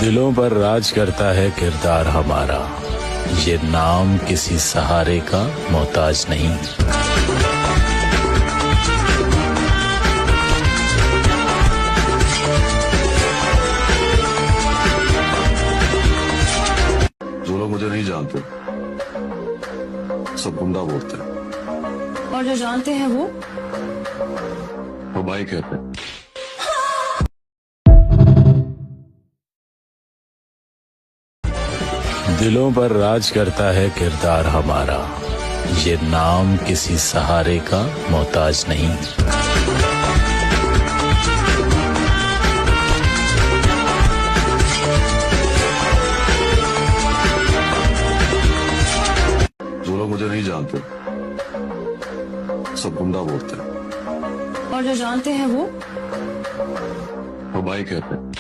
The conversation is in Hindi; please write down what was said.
दिलों पर राज करता है किरदार हमारा, ये नाम किसी सहारे का मोहताज नहीं। जो लोग मुझे नहीं जानते सब गुंडा बोलते हैं, और जो जानते हैं वो भाई कहते हैं। दिलों पर राज करता है किरदार हमारा, ये नाम किसी सहारे का मोहताज नहीं। जो लोग मुझे नहीं जानते सब गुंडा बोलते हैं, और जो जानते हैं वो भाई कहते हैं।